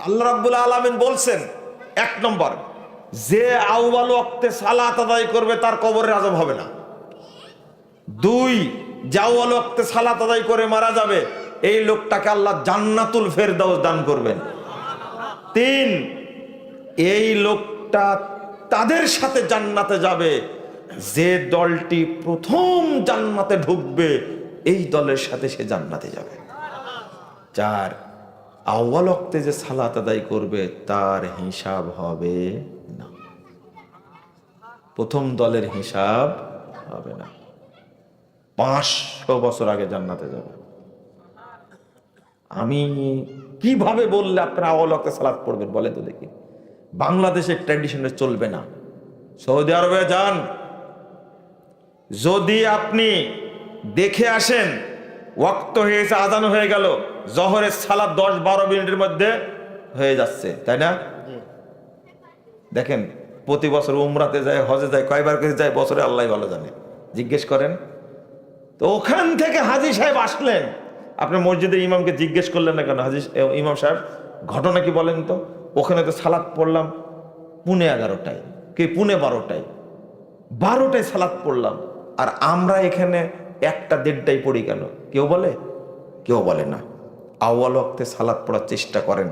আল্লাহ রাব্বুল আলামিন বলছেন, এক নম্বর, যে আউয়াল ওয়াক্তে সালাত আদায় করবে তার কবরে আযাব হবে না। দুই, যে আউয়াল ওয়াক্তে সালাত আদায় করে মারা যাবে এই লোকটাকে আল্লাহ জান্নাতুল ফেরদাউস দান করবেন। তিন, এই লোকটা তাদের সাথে জান্নাতে যাবে যে দলটি প্রথম জান্নাতে ঢুকবে, এই দলের সাথে সে জান্নাতে যাবে। চার, আউয়াল ওয়াক্তে যে সালাত আদায় করবে তার হিসাব হবে না, প্রথম দলের হিসাব হবে না। 500 বছর আগে জান্নাতে যাবে। আমি কিভাবে বললে আপনারা আউয়াল ওয়াক্তে সালাত পড়বেন বলে তো দেখি? বাংলাদেশের ট্র্যাডিশনে চলবে না। সৌদি আরবে যান, যদি আপনি দেখে আসেন ওয়াক্ত হয়েছে, আজান হয়ে গেল, জোহরের সালাত 10-12 মিনিটের মধ্যে হয়ে যাচ্ছে, তাই না? দেখেন, প্রতি বছর উমরাতে যায়, হজে যায়, কয়বার করে যায় বছরে আল্লাহ ভালো জানে, জিজ্ঞেস করেন তো। ওখান থেকে হাজী সাহেব আসলেন, আপনি মসজিদের ইমামকে জিজ্ঞেস করলেন না কেন, হাজী ইমাম সাহেব ঘটনা কি বলেন তো? ওখানে তো সালাত পড়লাম 11:30টায়, কি 12:30টায়, 12টায় সালাত পড়লাম, আর আমরা এখানে 1টা-1:30টায় পড়ি কেন? কেউ বলে? কেউ বলে না। আউয়াল ওয়াক্তে সালাত পড়ার চেষ্টা করেন।